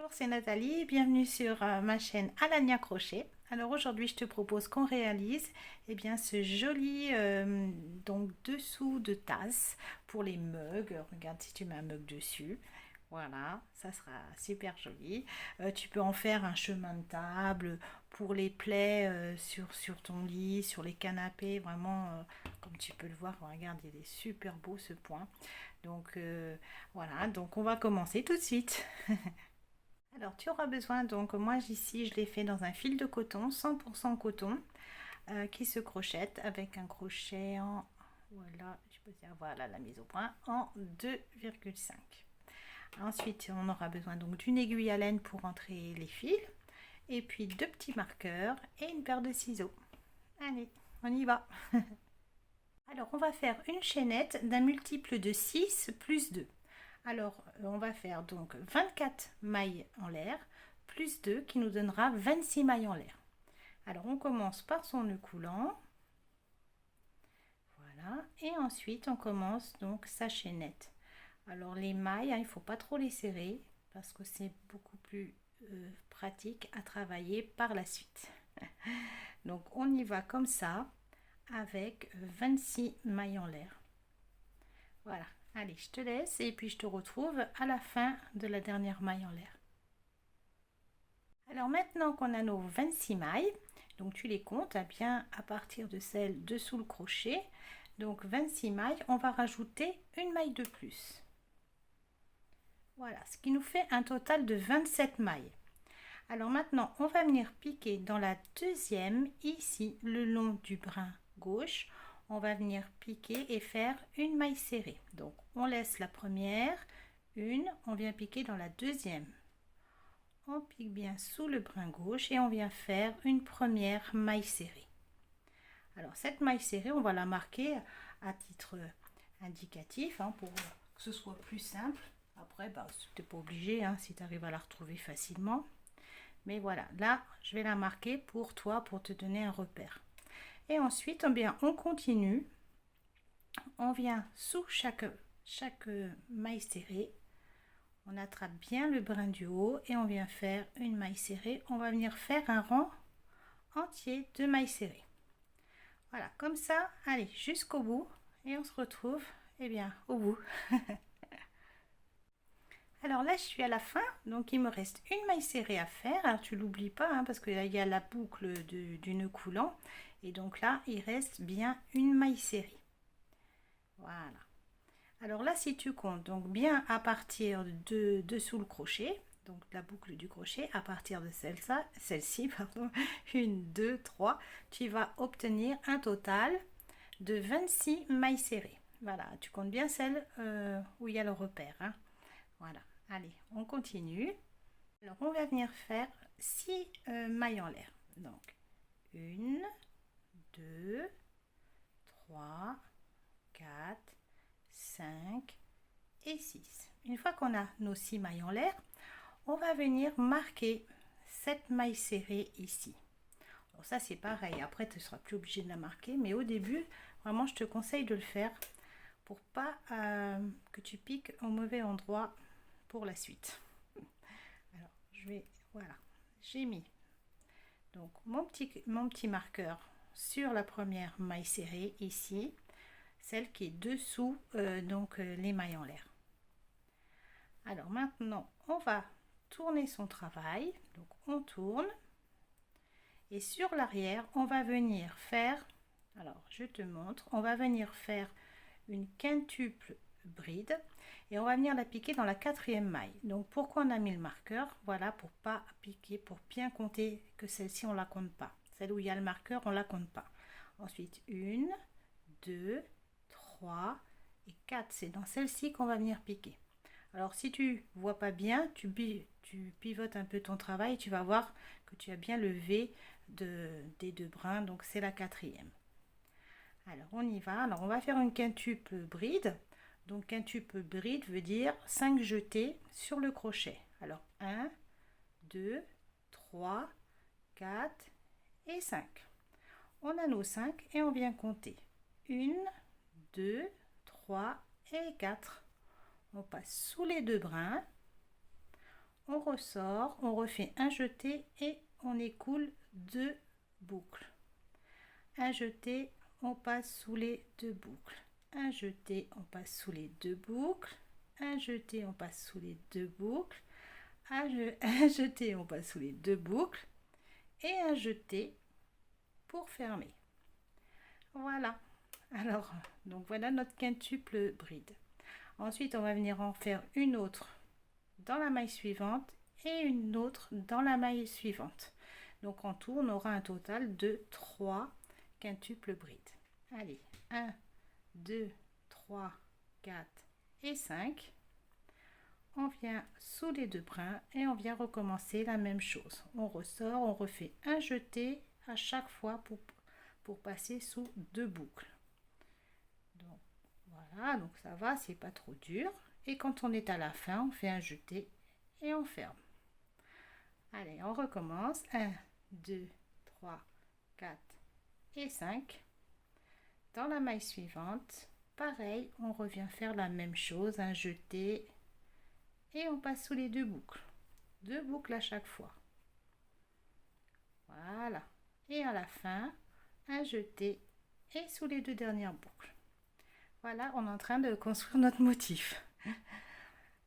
Bonjour, c'est Nathalie, bienvenue sur ma chaîne Alania Crochet. Alors aujourd'hui, je te propose qu'on réalise ce joli donc dessous de tasse pour les mugs. Regarde si tu mets un mug dessus. Voilà, ça sera super joli. Tu peux en faire un chemin de table pour les plaies sur ton lit, sur les canapés. Vraiment, comme tu peux le voir, regarde, il est super beau ce point. Donc voilà, donc on va commencer tout de suite. Alors tu auras besoin, donc moi ici je l'ai fait dans un fil de coton, 100% coton, qui se crochette avec un crochet en, voilà, je peux dire, voilà la mise au point, en 2,5. Ensuite on aura besoin donc d'une aiguille à laine pour entrer les fils, et puis deux petits marqueurs et une paire de ciseaux. Allez, on y va. Alors on va faire une chaînette d'un multiple de 6 plus 2. Alors, on va faire donc 24 mailles en l'air, plus 2 qui nous donnera 26 mailles en l'air. Alors, on commence par son nœud coulant. Voilà. Et ensuite, on commence donc sa chaînette. Alors, les mailles, il ne faut pas trop les serrer parce que c'est beaucoup plus pratique à travailler par la suite. Donc, on y va comme ça avec 26 mailles en l'air. Voilà. Allez, je te laisse et puis je te retrouve à la fin de la dernière maille en l'air. Alors maintenant qu'on a nos 26 mailles, donc tu les comptes bien à partir de celle dessous le crochet. Donc 26 mailles, on va rajouter une maille de plus. Voilà, ce qui nous fait un total de 27 mailles. Alors maintenant, on va venir piquer dans la deuxième, ici, le long du brin gauche. On va venir piquer et faire une maille serrée. Donc on laisse la première, une, on vient piquer dans la deuxième. On pique bien sous le brin gauche et on vient faire une première maille serrée. Alors cette maille serrée, on va la marquer à titre indicatif pour que ce soit plus simple. Après, tu n'es pas obligé si tu arrives à la retrouver facilement. Mais voilà, là, je vais la marquer pour toi, pour te donner un repère. Et ensuite, on continue. On vient sous chaque maille serrée. On attrape bien le brin du haut et on vient faire une maille serrée. On va venir faire un rang entier de mailles serrées. Voilà, comme ça, allez, jusqu'au bout. Et on se retrouve, au bout. Alors là, je suis à la fin, donc il me reste une maille serrée à faire. Alors tu l'oublies pas, parce qu'il y a la boucle du nœud coulant. Et donc là, il reste bien une maille serrée. Voilà. Alors là, si tu comptes donc bien à partir de dessous le crochet, donc la boucle du crochet, à partir de celle-ci, 1, 2, 3, tu vas obtenir un total de 26 mailles serrées. Voilà, tu comptes bien celle où il y a le repère. Voilà, allez, on continue. Alors, on va venir faire 6 mailles en l'air. Donc, 1, 2, 3, 4, 5 et 6. Une fois qu'on a nos 6 mailles en l'air, on va venir marquer cette maille serrée ici. Alors ça c'est pareil, après tu ne seras plus obligé de la marquer, mais au début, vraiment je te conseille de le faire pour pas que tu piques au mauvais endroit pour la suite. Alors voilà, j'ai mis donc mon petit marqueur sur la première maille serrée ici, celle qui est dessous les mailles en l'air. Alors maintenant, on va tourner son travail. Donc on tourne. Et sur l'arrière, on va venir faire, alors je te montre, on va venir faire une quintuple bride et on va venir la piquer dans la quatrième maille. Donc pourquoi on a mis le marqueur? Voilà, pour pas piquer, pour bien compter que celle-ci on la compte pas. Celle où il y a le marqueur, on la compte pas. Ensuite, 1, 2, 3 et 4. C'est dans celle-ci qu'on va venir piquer. Alors si tu vois pas bien, tu pivotes un peu ton travail, tu vas voir que tu as bien le V des deux brins, donc c'est la quatrième. Alors on y va, alors on va faire une quintuple bride. Donc quintuple bride veut dire 5 jetés sur le crochet. Alors 1, 2, 3, 4 et 5. On a nos 5 et on vient compter. 1, 2, 3 et 4. On passe sous les deux brins, on ressort, on refait un jeté et on écoule 2 boucles. Un jeté, on passe sous les 2 boucles. Un jeté, on passe sous les 2 boucles. Un jeté, on passe sous les 2 boucles. Un jeté, on passe sous les 2 boucles. Et un jeté pour fermer. Voilà. Alors, donc voilà notre quintuple bride. Ensuite, on va venir en faire une autre dans la maille suivante et une autre dans la maille suivante. Donc en tout, on aura un total de 3 quintuples brides. Allez, 1, 2, 3, 4 et 5. On vient sous les 2 brins et on vient recommencer la même chose. On ressort, on refait un jeté à chaque fois pour passer sous 2 boucles. Donc voilà, donc ça va, c'est pas trop dur. Et quand on est à la fin, on fait un jeté et on ferme. Allez, on recommence. 1, 2, 3, 4 et 5. Dans la maille suivante, pareil, on revient faire la même chose, un jeté et on passe sous les 2 boucles. 2 boucles à chaque fois. Voilà. Et à la fin, un jeté et sous les 2 dernières boucles. Voilà, on est en train de construire notre motif.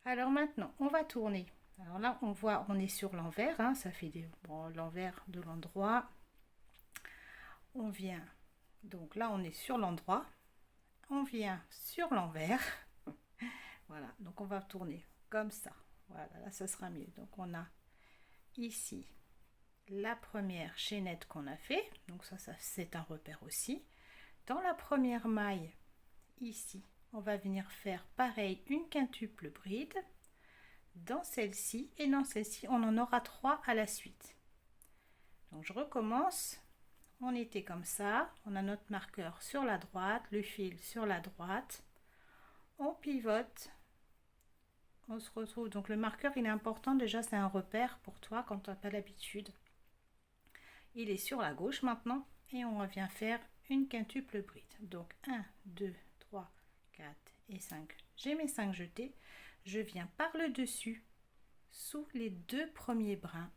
Alors maintenant, on va tourner. Alors là, on voit, on est sur l'envers, hein, ça fait l'envers de l'endroit. On vient, donc là, on est sur l'endroit. On vient sur l'envers. Voilà, donc on va tourner comme ça. Voilà, là, ça sera mieux. Donc on a ici la première chaînette qu'on a fait. Donc ça c'est un repère aussi. Dans la première maille, ici, on va venir faire pareil, une quintuple bride. Dans celle-ci et dans celle-ci, on en aura 3 à la suite. Donc je recommence. On était comme ça. On a notre marqueur sur la droite, le fil sur la droite. On pivote. On se retrouve. Donc le marqueur, il est important. Déjà, c'est un repère pour toi quand tu n'as pas l'habitude. Il est sur la gauche maintenant. Et on revient faire une quintuple bride. Donc 1, 2, 3, 4 et 5. J'ai mes 5 jetés. Je viens par le dessus, sous les 2 premiers brins.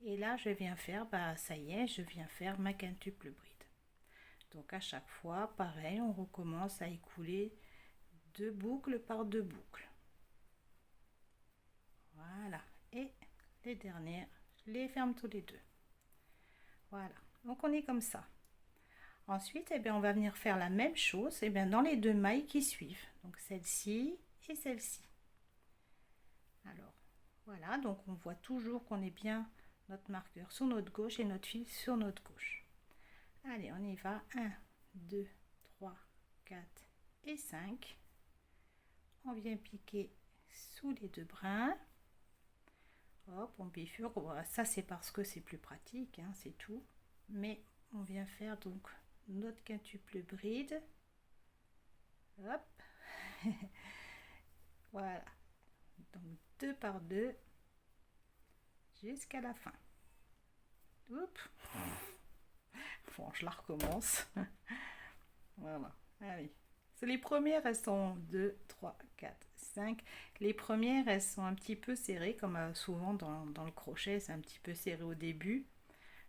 Et là, je viens faire, ça y est, je viens faire ma quintuple bride. Donc à chaque fois, pareil, on recommence à écouler 2 boucles par 2 boucles. Voilà. Et les dernières, je les ferme tous les 2. Voilà. Donc on est comme ça. Ensuite, on va venir faire la même chose dans les 2 mailles qui suivent. Donc celle-ci et celle-ci. Alors, voilà, donc on voit toujours qu'on est bien notre marqueur sur notre gauche et notre fil sur notre gauche. Allez, on y va. 1, 2, 3, 4 et 5. On vient piquer sous les 2 brins. Hop, on bifurque. Voilà, ça, c'est parce que c'est plus pratique, hein, c'est tout. Mais on vient faire donc notre quintuple bride. Hop. Voilà. Donc 2 par 2 jusqu'à la fin. Oups. Bon, je la recommence. Voilà. Allez. Les premières, elles sont 2, 3, 4, 5. Les premières, elles sont un petit peu serrées, comme souvent dans le crochet, c'est un petit peu serré au début.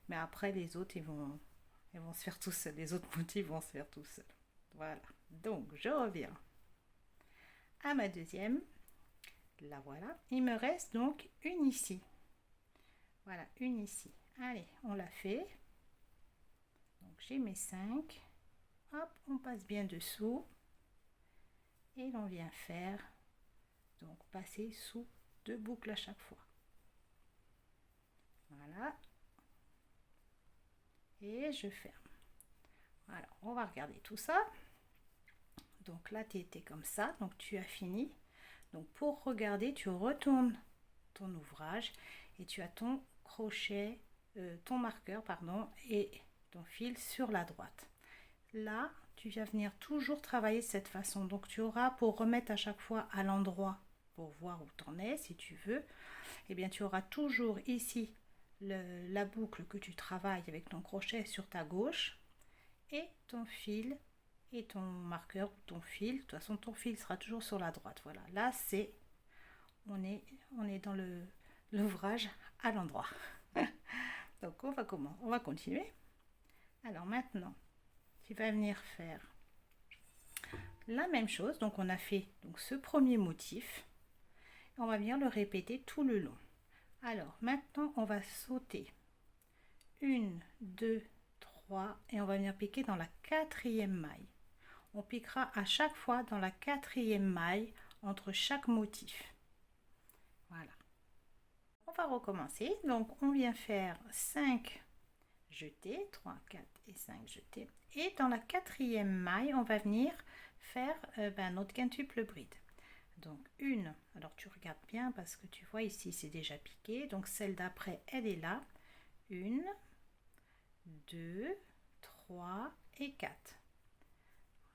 Mais après, les autres, ils vont se faire tout seuls. Les autres motifs vont se faire tout seuls. Voilà. Donc, je reviens à ma deuxième. La voilà. Il me reste donc une ici. Voilà, une ici. Allez, on la fait. Donc j'ai mes 5. Hop, on passe bien dessous. Et l'on vient faire, donc passer sous 2 boucles à chaque fois. Voilà. Et je ferme. Voilà, on va regarder tout ça. Donc là, tu étais comme ça. Donc tu as fini. Donc pour regarder, tu retournes ton ouvrage et tu as ton crochet, ton marqueur, pardon, et ton fil sur la droite. Là, tu vas venir toujours travailler de cette façon. Donc tu auras, pour remettre à chaque fois à l'endroit, pour voir où tu en es, si tu veux, eh bien tu auras toujours ici la boucle que tu travailles avec ton crochet sur ta gauche et ton fil et ton marqueur, ton fil. De toute façon, ton fil sera toujours sur la droite. Voilà, là c'est on est dans l'ouvrage à l'endroit. Donc on va continuer. Alors maintenant, tu vas venir faire la même chose. Donc on a fait donc, ce premier motif. On va venir le répéter tout le long. Alors maintenant, on va sauter 1, 2, 3 et on va venir piquer dans la quatrième maille. On piquera à chaque fois dans la quatrième maille entre chaque motif. Voilà. On va recommencer. Donc on vient faire 5 jetés, 3, 4 et 5 jetés. Et dans la quatrième maille, on va venir faire notre quintuple bride. Donc une, alors tu regardes bien parce que tu vois ici c'est déjà piqué. Donc celle d'après, elle est là. 1, 2, 3 et 4.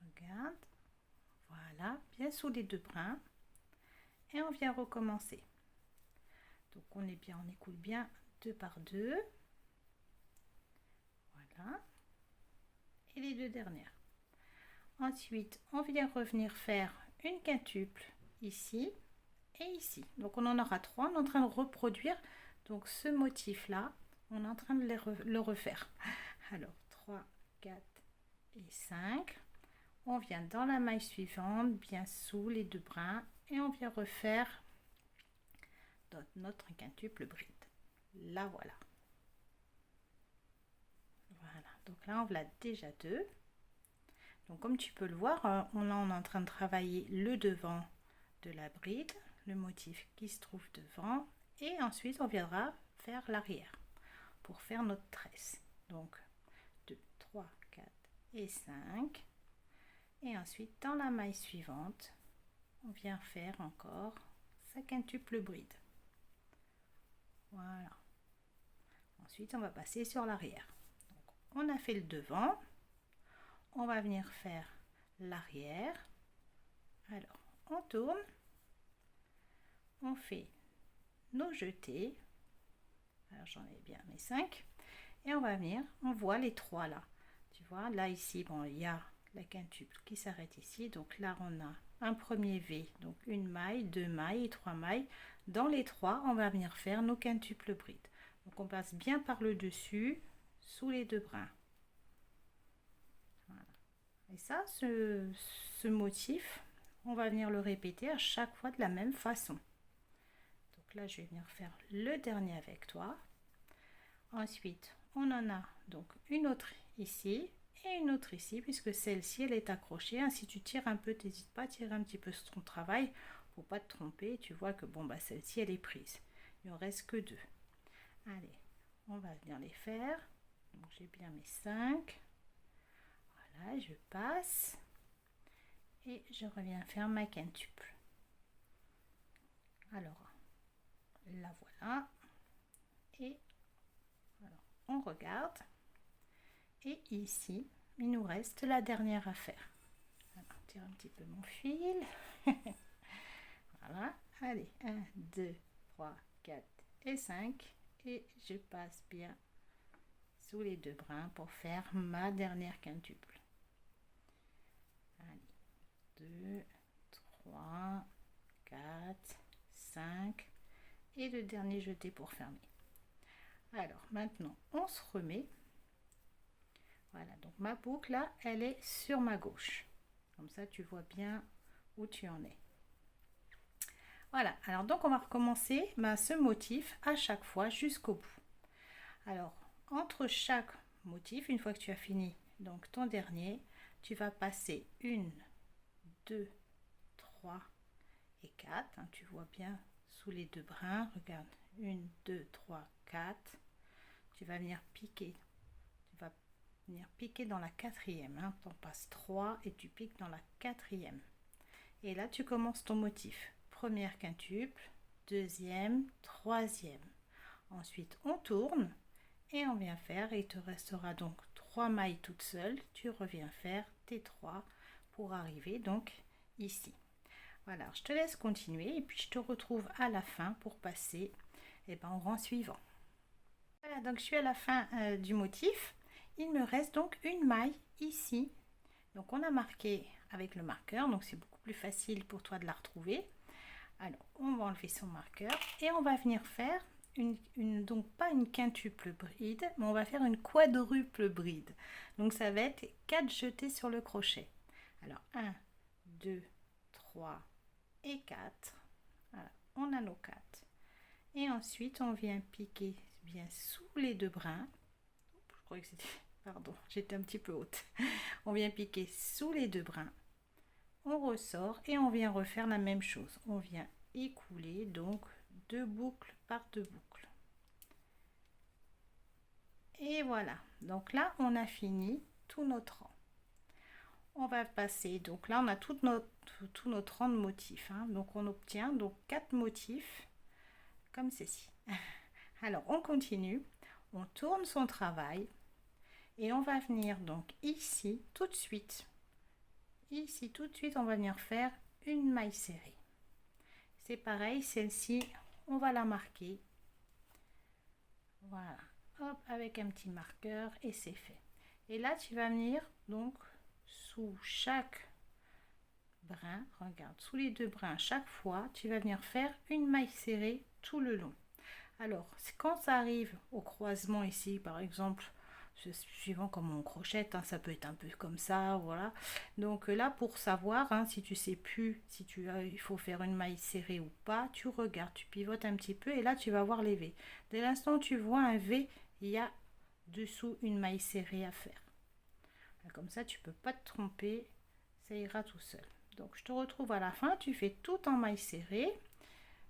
Regarde. Voilà, bien sous les deux brins. Et on vient recommencer. Donc on est bien, on écoule bien 2 par 2. Voilà. Et les deux dernières. Ensuite, on vient revenir faire une quintuple ici et ici. Donc on en aura 3. On est en train de reproduire donc ce motif là. On est en train de le refaire. Alors 3, 4 et 5. On vient dans la maille suivante, bien sous les deux brins, et on vient refaire notre quintuple bride. Là voilà. Voilà, donc là on l'a déjà 2. Donc comme tu peux le voir, on est en train de travailler le devant de la bride, le motif qui se trouve devant, et ensuite on viendra faire l'arrière pour faire notre tresse. Donc 2, 3, 4 et 5. Et ensuite dans la maille suivante, on vient faire encore sa quintuple bride. Voilà. Ensuite on va passer sur l'arrière. On a fait le devant, on va venir faire l'arrière. Alors on tourne, on fait nos jetés. Alors j'en ai bien mes 5 et on va venir, on voit les 3 là. Tu vois là ici, bon il y a la quintuple qui s'arrête ici. Donc là on a un premier V, donc une maille, 2 mailles et 3 mailles. Dans les 3, on va venir faire nos quintuples brides. Donc on passe bien par le dessus, sous les deux brins. Voilà. Et ça, ce motif, on va venir le répéter à chaque fois de la même façon. Donc là, je vais venir faire le dernier avec toi. Ensuite, on en a donc une autre ici et une autre ici, puisque celle-ci, elle est accrochée. Si tu tires un peu, n'hésite pas à tirer un petit peu sur ton travail pour pas te tromper. Tu vois que bon, celle-ci, elle est prise. Il en reste que 2. Allez, on va venir les faire. Donc j'ai bien mes 5. Voilà, je passe et je reviens faire ma quintuple. Alors là voilà, et alors, on regarde, et ici il nous reste la dernière à faire. Alors, tire un petit peu mon fil. Voilà, allez, 1, 2, 3, 4 et 5, et je passe bien sous les deux brins pour faire ma dernière quintuple. Allez, 2, 3, 4, 5 et le dernier jeté pour fermer. Alors maintenant on se remet. Voilà, donc ma boucle là, elle est sur ma gauche. Comme ça tu vois bien où tu en es. Voilà, alors donc on va recommencer ce motif à chaque fois jusqu'au bout. Alors entre chaque motif, une fois que tu as fini donc ton dernier, tu vas passer 1, 2, 3 et 4. Tu vois bien sous les deux brins, regarde, 1, 2, 3, 4. Tu vas venir piquer. Tu vas venir piquer dans la quatrième. Tu en passes 3 et tu piques dans la quatrième. Et là, tu commences ton motif. Première quintuple, deuxième, troisième. Ensuite, on tourne et on vient faire. Et il te restera donc 3 mailles toutes seules. Tu reviens faire tes 3 pour arriver donc ici. Voilà, je te laisse continuer et puis je te retrouve à la fin pour passer au rang suivant. Voilà, donc je suis à la fin du motif. Il me reste donc une maille ici. Donc on a marqué avec le marqueur, donc c'est beaucoup plus facile pour toi de la retrouver. Alors, on va enlever son marqueur et on va venir faire donc pas une quintuple bride, mais on va faire une quadruple bride. Donc, ça va être 4 jetés sur le crochet. Alors, 1, 2, 3 et 4. Voilà, on a nos 4. Et ensuite, on vient piquer bien sous les 2 brins. Je croyais que c'était... Pardon, j'étais un petit peu haute. On vient piquer sous les 2 brins. On ressort et on vient refaire la même chose. On vient écouler donc 2 boucles par 2 boucles. Et voilà. Donc là, on a fini tout notre rang. On va passer, donc là, on a tout notre rang de motifs. Hein. Donc, on obtient donc 4 motifs comme ceci. Alors, on continue. On tourne son travail. Et on va venir donc ici tout de suite. Ici tout de suite, on va venir faire une maille serrée. C'est pareil, celle-ci, on va la marquer. Voilà, hop, avec un petit marqueur et c'est fait. Et là, tu vas venir donc sous chaque brin, regarde, sous les 2 brins, chaque fois, tu vas venir faire une maille serrée tout le long. Alors, quand ça arrive au croisement ici, par exemple, suivant comment on crochette, hein, ça peut être un peu comme ça, voilà. Donc là, pour savoir, hein, si tu sais plus si il faut faire une maille serrée ou pas, tu regardes, tu pivotes un petit peu et là, tu vas voir les V. Dès l'instant où tu vois un V, il y a dessous une maille serrée à faire. Comme ça, tu peux pas te tromper, ça ira tout seul. Donc, je te retrouve à la fin, tu fais tout en maille serrée.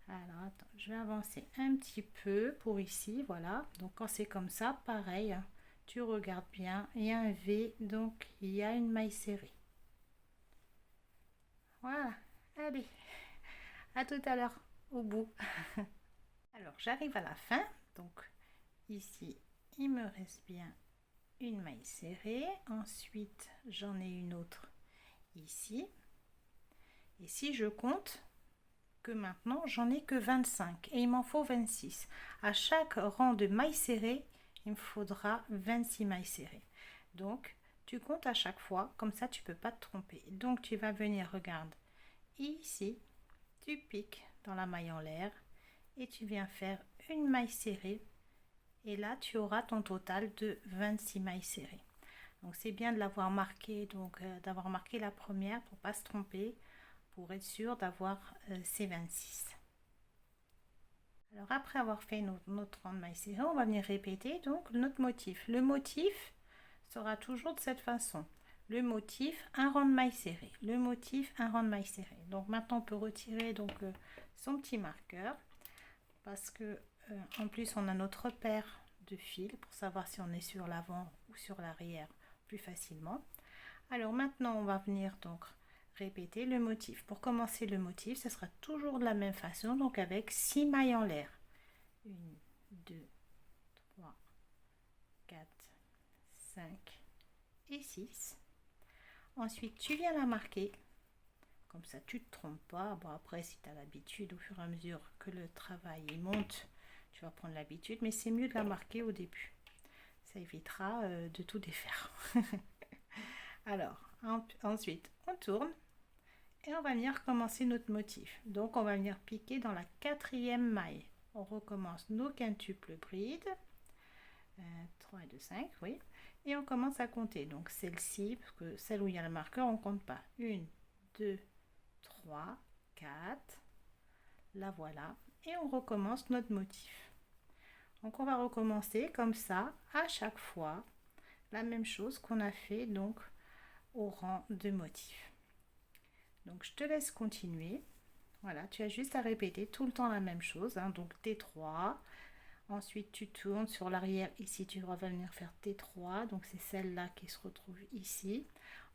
Alors, attends, je vais avancer un petit peu pour ici, voilà. Donc, quand c'est comme ça, pareil, hein, tu regardes bien, il y a un V, donc il y a une maille serrée. Voilà, allez, à tout à l'heure, au bout. Alors, j'arrive à la fin, donc ici, il me reste bien une maille serrée. Ensuite, j'en ai une autre ici. Et si je compte, que maintenant j'en ai que 25 et il m'en faut 26. À chaque rang de mailles serrées, il me faudra 26 mailles serrées. Donc tu comptes à chaque fois, comme ça tu peux pas te tromper. Donc tu vas venir, regarde, ici, tu piques dans la maille en l'air et tu viens faire une maille serrée et là tu auras ton total de 26 mailles serrées. Donc c'est bien de l'avoir marqué, donc d'avoir marqué la première pour pas se tromper, pour être sûr d'avoir ces 26. Alors après avoir fait notre rang de maille serrée, on va venir répéter donc notre motif. Le motif sera toujours de cette façon. Le motif, un rang de maille serrée. Le motif, un rang de maille serrée. Donc maintenant on peut retirer donc son petit marqueur parce que en plus on a notre repère de fil pour savoir si on est sur l'avant ou sur l'arrière plus facilement. Alors maintenant on va venir donc répéter le motif. Pour commencer le motif, ce sera toujours de la même façon, donc avec 6 mailles en l'air. 1, 2, 3, 4, 5 et 6. Ensuite, tu viens la marquer. Comme ça, tu ne te trompes pas. Bon, après, si tu as l'habitude, au fur et à mesure que le travail monte, tu vas prendre l'habitude, mais c'est mieux de la marquer au début. Ça évitera de tout défaire. Alors, ensuite, on tourne. Et on va venir commencer notre motif. Donc on va venir piquer dans la 4e maille. On recommence nos quintuples brides. 3 et 2, 5, oui. Et on commence à compter. Donc celle-ci, parce que celle où il y a le marqueur, on ne compte pas. 1, 2, 3, 4. La voilà. Et on recommence notre motif. Donc on va recommencer comme ça à chaque fois. La même chose qu'on a fait donc au rang de motif. Donc je te laisse continuer. Voilà, tu as juste à répéter tout le temps la même chose. Hein. Donc T3. Ensuite tu tournes sur l'arrière. Ici tu vas venir faire T3. Donc c'est celle-là qui se retrouve ici.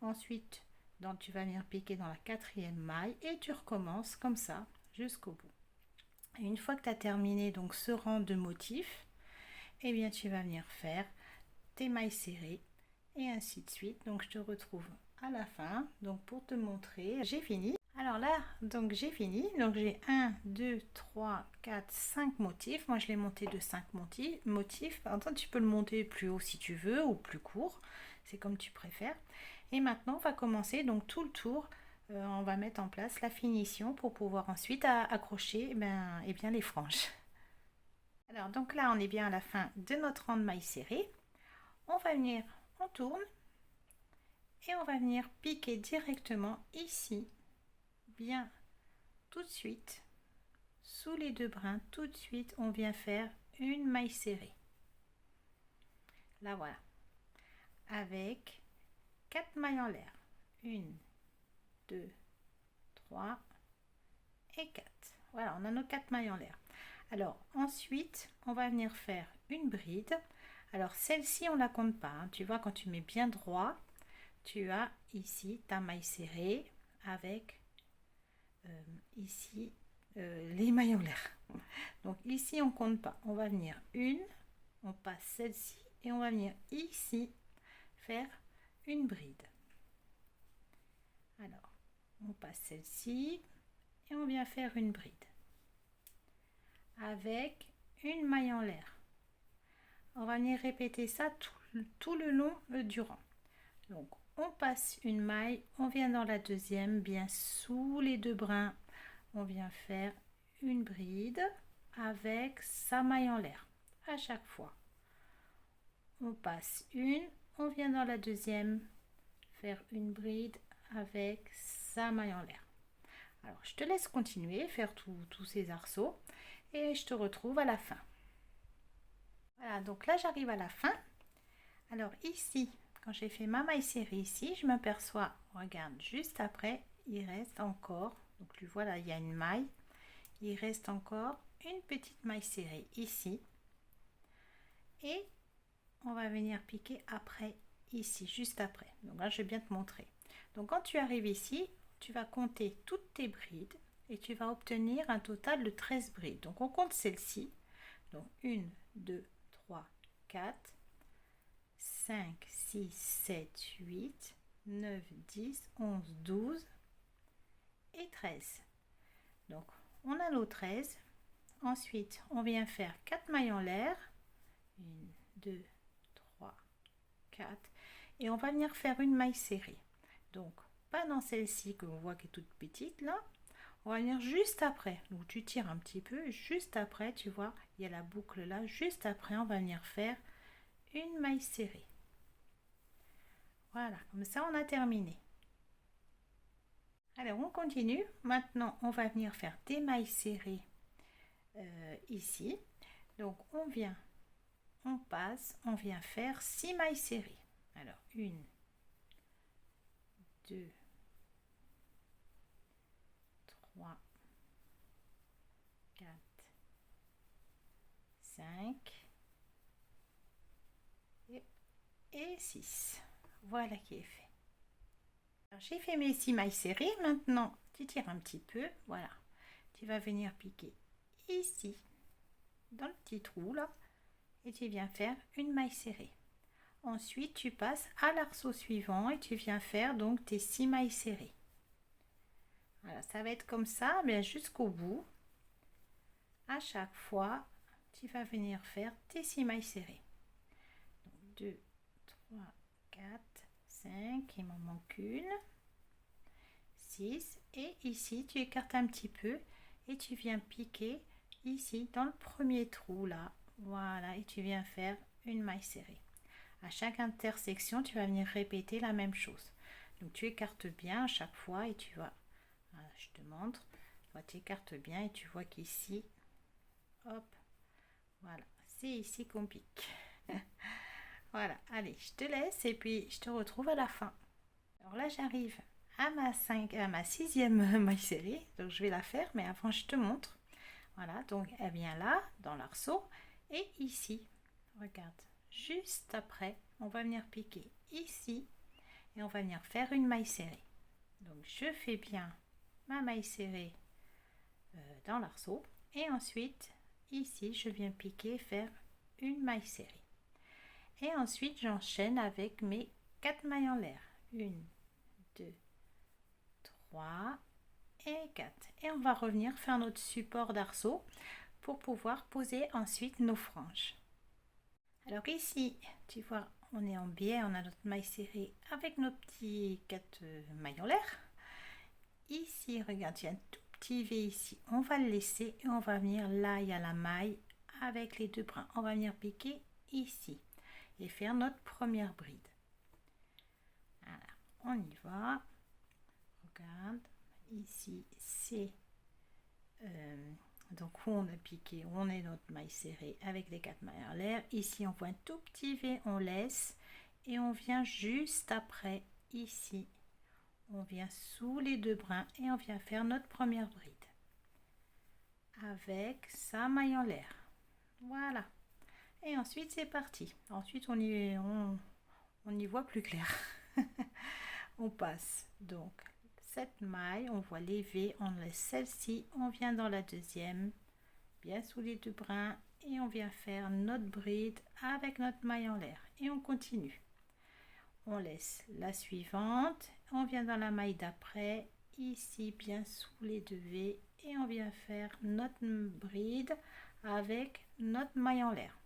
Ensuite tu vas venir piquer dans la 4e maille. Et tu recommences comme ça jusqu'au bout. Et une fois que tu as terminé donc ce rang de motifs, eh bien tu vas venir faire tes mailles serrées. Et ainsi de suite. Donc je te retrouve à la fin, donc pour te montrer, j'ai fini. Alors là, donc j'ai fini, donc j'ai 1, 2, 3, 4, 5 motifs. Moi je l'ai monté de 5 motifs. Pardon, tu peux le monter plus haut si tu veux ou plus court, c'est comme tu préfères. Et maintenant on va commencer donc tout le tour on va mettre en place la finition pour pouvoir ensuite accrocher eh bien, les franges. Alors donc là on est bien à la fin de notre rang de mailles serrées. On va venir, on tourne et on va venir piquer directement ici, bien tout de suite, sous les deux brins, tout de suite on vient faire une maille serrée. Là voilà, avec 4 mailles en l'air. 1, 2, 3 et 4. Voilà, on a nos 4 mailles en l'air. Alors ensuite, on va venir faire une bride. Alors celle-ci, on la compte pas. Hein. Tu vois, quand tu mets bien droit, tu as ici ta maille serrée avec ici les mailles en l'air. Donc ici, on compte pas. On va venir une, on passe celle-ci et on va venir ici faire une bride. Alors, on passe celle-ci et on vient faire une bride avec une maille en l'air. On va venir répéter ça tout le long du rang. Donc, on passe une maille, on vient dans la deuxième, bien sous les deux brins, on vient faire une bride avec sa maille en l'air à chaque fois. On passe une, on vient dans la deuxième, faire une bride avec sa maille en l'air. Alors, je te laisse continuer, faire tous ces arceaux et je te retrouve à la fin. Voilà, donc là, j'arrive à la fin. Alors ici, quand j'ai fait ma maille serrée ici, je m'aperçois, regarde, juste après, il reste encore, donc tu vois là, il y a une maille, il reste encore une petite maille serrée ici. Et on va venir piquer après, ici, juste après. Donc là, je vais bien te montrer. Donc quand tu arrives ici, tu vas compter toutes tes brides et tu vas obtenir un total de 13 brides. Donc on compte celle-ci. Donc 1, 2, 3, 4, 5, 6, 7, 8, 9, 10, 11, 12 et 13. Donc on a nos 13. Ensuite, on vient faire 4 mailles en l'air. 1, 2, 3, 4. Et on va venir faire une maille serrée. Donc, pas dans celle-ci que l'on voit qui est toute petite là. On va venir juste après. Donc, tu tires un petit peu. Juste après, tu vois, il y a la boucle là. Juste après, on va venir faire une maille serrée. Voilà, comme ça, on a terminé. Alors, on continue. Maintenant, on va venir faire des mailles serrées ici. Donc, on vient, on passe, on vient faire 6 mailles serrées. Alors, 1, 2, 3, 4, 5 et 6. Voilà qui est fait. J'ai fait mes 6 mailles serrées. Maintenant, tu tires un petit peu. Voilà. Tu vas venir piquer ici, dans le petit trou là, et tu viens faire une maille serrée. Ensuite, tu passes à l'arceau suivant et tu viens faire donc tes 6 mailles serrées. Voilà, ça va être comme ça, mais jusqu'au bout. À chaque fois, tu vas venir faire tes 6 mailles serrées. Donc, 2, 3, 4, 5, il m'en manque une. 6, et ici, tu écartes un petit peu et tu viens piquer ici dans le premier trou là. Voilà, et tu viens faire une maille serrée. À chaque intersection, tu vas venir répéter la même chose. Donc tu écartes bien à chaque fois et tu vois, voilà, je te montre, tu écartes bien et tu vois qu'ici, hop, voilà, c'est ici qu'on pique. Voilà, allez, je te laisse et puis je te retrouve à la fin. Alors là, j'arrive à ma 6e maille serrée, donc je vais la faire, mais avant je te montre. Voilà, donc elle vient là, dans l'arceau, et ici, regarde. Juste après, on va venir piquer ici et on va venir faire une maille serrée. Donc je fais bien ma maille serrée dans l'arceau et ensuite ici je viens piquer, faire une maille serrée. Et ensuite j'enchaîne avec mes 4 mailles en l'air. 1, 2, 3 et 4. Et on va revenir faire notre support d'arceau pour pouvoir poser ensuite nos franges. Alors ici, tu vois, on est en biais, on a notre maille serrée avec nos petits 4 mailles en l'air. ici, regarde, il y a un tout petit V ici. On va le laisser et on va venir là, il y a la maille avec les deux brins. On va venir piquer ici et faire notre première bride. Voilà, on y va. Regarde, ici c'est donc où on a piqué, on est notre maille serrée avec les 4 mailles en l'air. Ici on voit un tout petit V, on laisse et on vient juste après ici. On vient sous les deux brins et on vient faire notre première bride avec sa maille en l'air. Voilà. Et ensuite c'est parti. Ensuite on y voit plus clair. On passe donc cette maille, on voit les V, on laisse celle-ci, on vient dans la deuxième, bien sous les deux brins et on vient faire notre bride avec notre maille en l'air et on continue. On laisse la suivante, on vient dans la maille d'après, ici bien sous les deux V et on vient faire notre bride avec notre maille en l'air.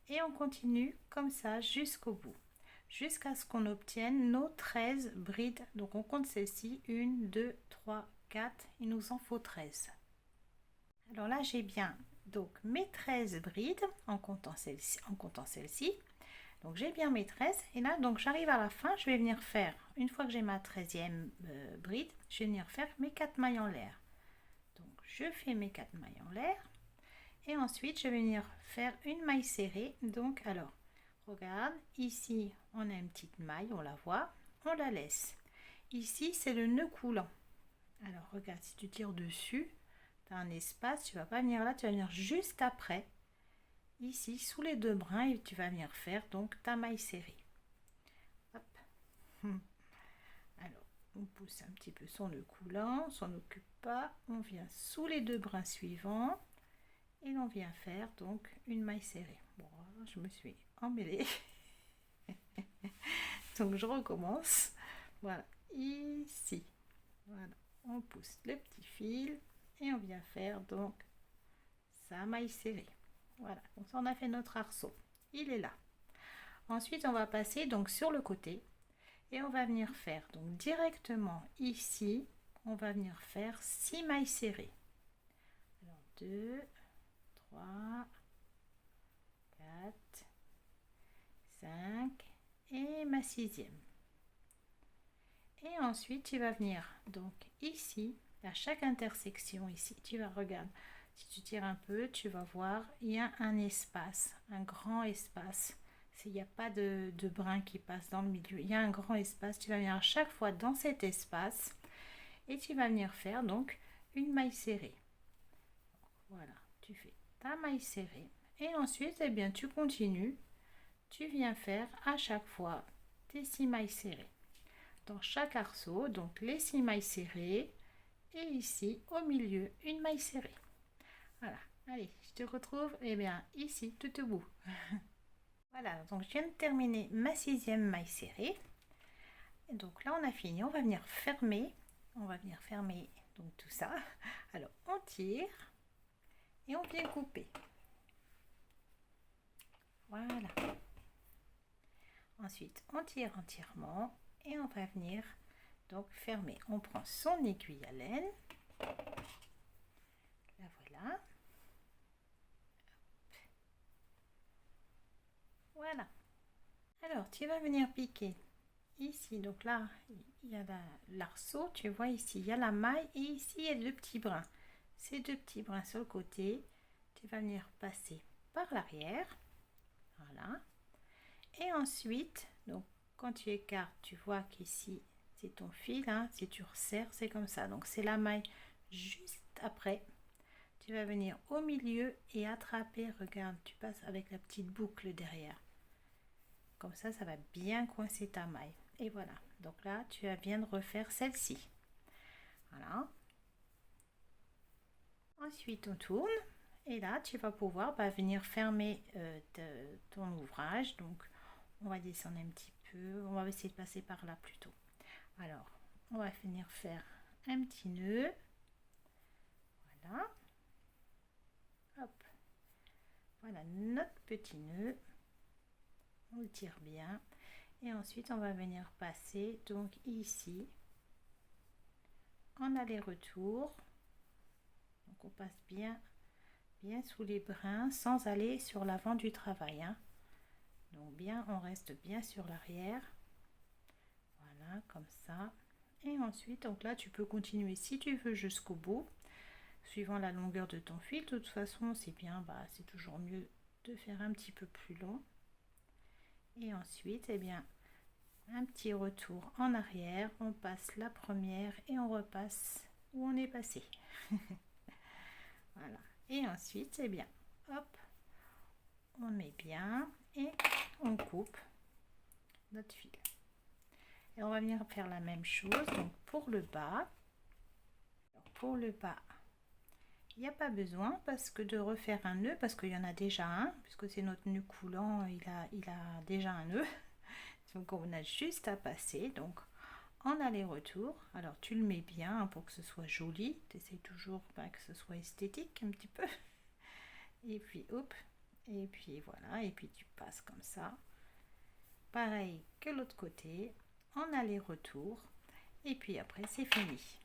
Et on continue comme ça jusqu'au bout, jusqu'à ce qu'on obtienne nos 13 brides. Donc on compte celles-ci, 1, 2, 3, 4, il nous en faut 13. Alors là j'ai bien donc mes 13 brides en comptant celle-ci. Donc j'ai bien mes 13 et là donc j'arrive à la fin, je vais venir faire, une fois que j'ai ma 13e bride, je vais venir faire mes 4 mailles en l'air. Donc je fais mes 4 mailles en l'air et ensuite je vais venir faire une maille serrée. Donc alors regarde, ici on a une petite maille, on la voit, on la laisse. Ici c'est le nœud coulant. Alors regarde, si tu tires dessus, tu as un espace, tu vas pas venir là, tu vas venir juste après, ici sous les deux brins et tu vas venir faire donc ta maille serrée. Hop. Alors on pousse un petit peu son nœud coulant, on s'en occupe pas, on vient sous les deux brins suivants et on vient faire donc une maille serrée. Bon, je me suis emmêlée. Donc je recommence. Voilà, ici. Voilà, on pousse le petit fil et on vient faire donc sa maille serrée. Voilà, donc ça on a fait notre arceau. Il est là. Ensuite on va passer donc sur le côté et on va venir faire donc directement ici, on va venir faire 6 mailles serrées. Alors 2, 3, 4, 5 et ma 6e. Et ensuite tu vas venir donc ici, à chaque intersection ici, tu vas regarder, si tu tires un peu, tu vas voir, il y a un espace, un grand espace. Il n'y a pas de brin qui passe dans le milieu, il y a un grand espace. Tu vas venir à chaque fois dans cet espace et tu vas venir faire donc une maille serrée. Voilà, tu fais ta maille serrée et ensuite eh bien tu continues, tu viens faire à chaque fois tes 6 mailles serrées dans chaque arceau, donc les 6 mailles serrées et ici au milieu une maille serrée. Voilà, allez, je te retrouve eh bien ici tout au bout. Voilà, donc je viens de terminer ma 6e maille serrée. Et donc là on a fini, on va venir fermer. Donc tout ça. Alors on tire et on vient couper. Voilà. Ensuite on tire entièrement et on va venir donc fermer. On prend son aiguille à laine. La voilà. Voilà. Alors tu vas venir piquer ici, donc là il y a l'arceau, tu vois ici il y a la maille et ici il y a deux petits brins. Ces deux petits brins sur le côté, tu vas venir passer par l'arrière, voilà. Et ensuite, donc quand tu écartes, tu vois qu'ici c'est ton fil, hein, si tu resserres c'est comme ça, donc c'est la maille juste après. Tu vas venir au milieu et attraper, regarde, tu passes avec la petite boucle derrière. Comme ça va bien coincer ta maille. Et voilà, donc là tu viens de refaire celle-ci. Voilà. Ensuite on tourne et là tu vas pouvoir venir fermer ton ouvrage. Donc on va descendre un petit peu, on va essayer de passer par là plutôt. Alors on va venir faire un petit nœud. Voilà. Hop. Voilà notre petit nœud. On le tire bien et ensuite on va venir passer donc ici en aller-retour. Donc on passe bien sous les brins sans aller sur l'avant du travail, hein. Donc bien, on reste bien sur l'arrière. Voilà, comme ça. Et ensuite, donc là, tu peux continuer si tu veux jusqu'au bout, suivant la longueur de ton fil. De toute façon, c'est bien, c'est toujours mieux de faire un petit peu plus long. Et ensuite, eh bien, un petit retour en arrière, on passe la première et on repasse où on est passé. Voilà. Et ensuite, eh bien, hop, on met bien et on coupe notre fil. Et on va venir faire la même chose donc pour le bas. Pour le bas, il n'y a pas besoin parce que de refaire un nœud, parce qu'il y en a déjà un, puisque c'est notre nœud coulant, il a déjà un nœud. Donc on a juste à passer donc en aller-retour. Alors tu le mets bien pour que ce soit joli, tu essaies toujours que ce soit esthétique un petit peu. Et puis hop, et puis voilà, et puis tu passes comme ça. Pareil que l'autre côté, en aller-retour, et puis après c'est fini.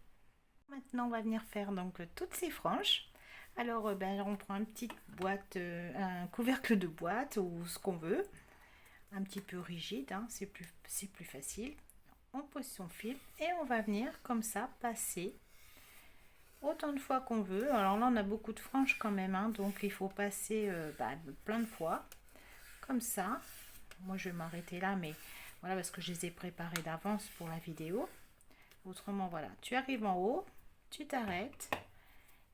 Maintenant on va venir faire donc toutes ces franges. Alors on prend une petite boîte, un couvercle de boîte ou ce qu'on veut, un petit peu rigide, hein, c'est plus facile. On pose son fil et on va venir comme ça passer autant de fois qu'on veut. Alors là on a beaucoup de franges quand même, hein, donc il faut passer plein de fois comme ça. Moi je vais m'arrêter là, mais voilà, parce que je les ai préparés d'avance pour la vidéo. Autrement voilà, tu arrives en haut, tu t'arrêtes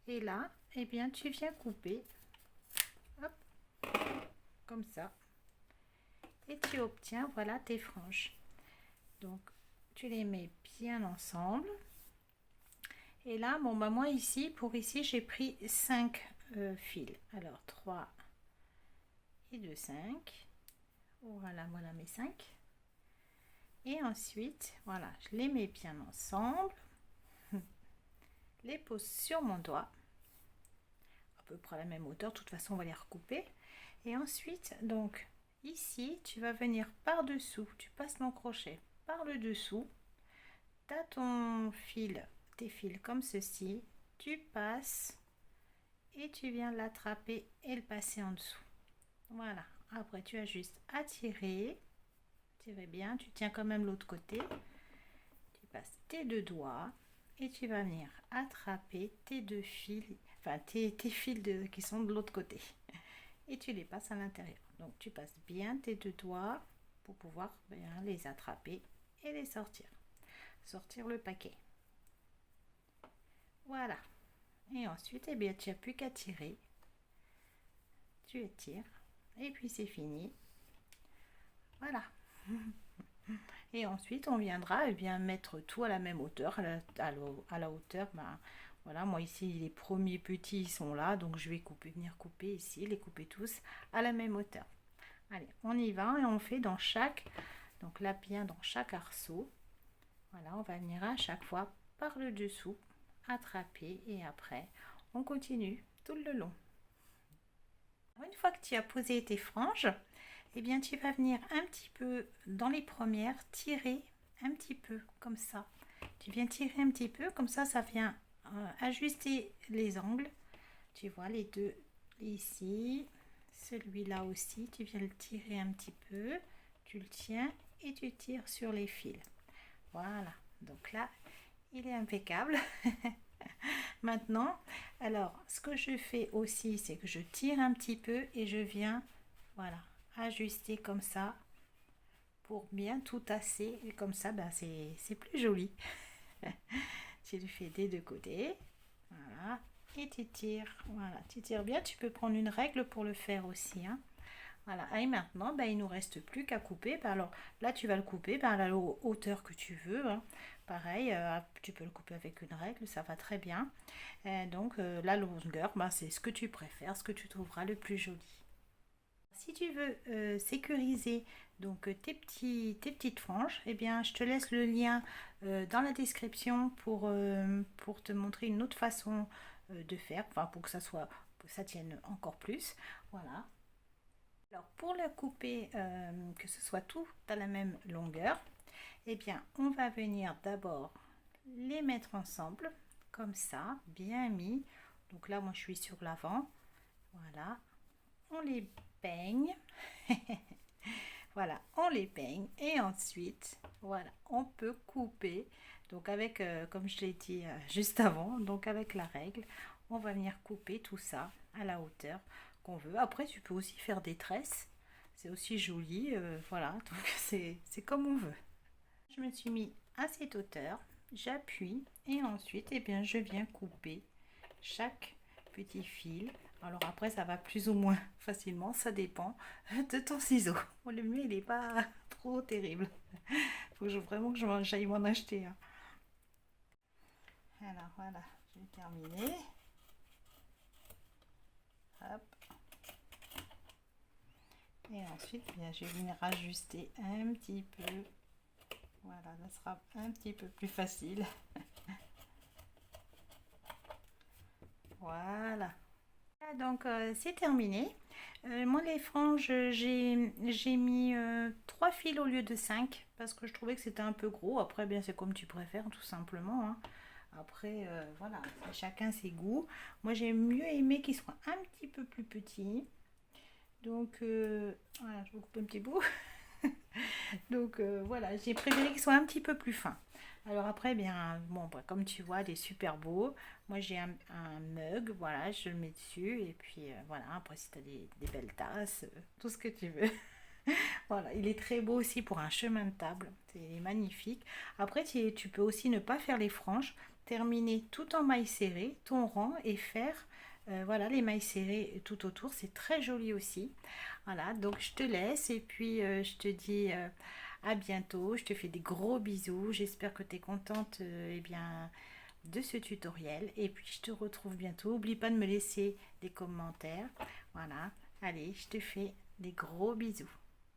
et là eh bien tu viens couper, hop, comme ça, et tu obtiens voilà tes franges. Donc tu les mets bien ensemble. Et là, bon, moi ici, j'ai pris 5 fils. Alors 3 et 2, 5. Voilà mes 5. Et ensuite, voilà, je les mets bien ensemble. Les pose sur mon doigt. À peu près à la même hauteur. De toute façon, on va les recouper. Et ensuite, donc, ici, tu vas venir par-dessous. Tu passes ton crochet par le dessous. Tu as ton fil, tes fils comme ceci. Tu passes et tu viens l'attraper et le passer en dessous. Voilà. Après, tu as juste à tirer. Tirer bien. Tu tiens quand même l'autre côté. Tu passes tes deux doigts et tu vas venir attraper tes deux fils, enfin tes fils qui sont de l'autre côté. Et tu les passes à l'intérieur. Donc, tu passes bien tes deux doigts pour pouvoir bien les attraper et les sortir. Sortir le paquet. Voilà. Et ensuite, eh bien, tu n'as plus qu'à tirer. Tu étires. Et puis, c'est fini. Voilà. Et ensuite, on viendra bien mettre tout à la même hauteur. À la hauteur, voilà, moi ici, les premiers petits ils sont là. Donc, je vais venir couper ici, les couper tous à la même hauteur. Allez, on y va et on fait dans chaque, donc là, bien dans chaque arceau. Voilà, on va venir à chaque fois par le dessous, attraper et après on continue tout le long. Une fois que tu as posé tes franges, eh bien tu vas venir un petit peu dans les premières tirer un petit peu comme ça. Tu viens tirer un petit peu comme ça vient ajuster les angles. Tu vois les deux ici, celui-là aussi, tu viens le tirer un petit peu, tu le tiens et tu tires sur les fils. Voilà, donc là, il est impeccable. Maintenant, alors, ce que je fais aussi, c'est que je tire un petit peu et je viens, voilà, ajuster comme ça pour bien tout tasser. Et comme ça, c'est plus joli. Tu le fais des deux côtés. Voilà, et tu tires. Voilà, tu tires bien. Tu peux prendre une règle pour le faire aussi, hein. Voilà, et maintenant, il nous reste plus qu'à couper. Alors là, tu vas le couper à la hauteur que tu veux, hein. Pareil, tu peux le couper avec une règle, ça va très bien. Donc la longueur, c'est ce que tu préfères, ce que tu trouveras le plus joli. Si tu veux sécuriser donc tes petites franges, eh bien, je te laisse le lien dans la description pour te montrer une autre façon de faire, enfin pour que ça tienne encore plus. Voilà. Alors pour le couper, que ce soit tout à la même longueur, eh bien on va venir d'abord les mettre ensemble, comme ça, bien mis. Donc là, moi, je suis sur l'avant. Voilà, on les peigne. Voilà, on les peigne et ensuite, voilà, on peut couper. Donc avec, comme je l'ai dit juste avant, donc avec la règle, on va venir couper tout ça à la hauteur qu'on veut. Après, tu peux aussi faire des tresses. C'est aussi joli, voilà, donc c'est comme on veut. Je me suis mis à cette hauteur, j'appuie et ensuite, eh bien, je viens couper chaque petit fil. Alors après, ça va plus ou moins facilement, ça dépend de ton ciseau. Le mien, il n'est pas trop terrible. Faut vraiment que j'aille m'en acheter un. Alors voilà, j'ai terminé. Hop. Et ensuite, bien, je vais venir ajuster un petit peu. Voilà, ça sera un petit peu plus facile. Voilà. Donc c'est terminé. Moi les franges j'ai mis 3 fils au lieu de 5 parce que je trouvais que c'était un peu gros. Après bien c'est comme tu préfères tout simplement, hein. Après voilà, chacun ses goûts. Moi j'ai mieux aimé qu'ils soient un petit peu plus petits. Donc voilà, je vous coupe un petit bout. Donc voilà, j'ai préféré qu'ils soient un petit peu plus fins. Alors après, bien, bon, bah, comme tu vois, il est super beau. Moi, j'ai un mug, voilà, je le mets dessus. Et puis voilà, après, si tu as des belles tasses, tout ce que tu veux. Voilà, il est très beau aussi pour un chemin de table. C'est magnifique. Après, tu peux aussi ne pas faire les franges, terminer tout en mailles serrées, ton rang et faire voilà, les mailles serrées tout autour. C'est très joli aussi. Voilà, donc je te laisse et puis je te dis à bientôt. Je te fais des gros bisous. J'espère que tu es contente eh bien, de ce tutoriel. Et puis je te retrouve bientôt. N'oublie pas de me laisser des commentaires. Voilà, allez, je te fais des gros bisous.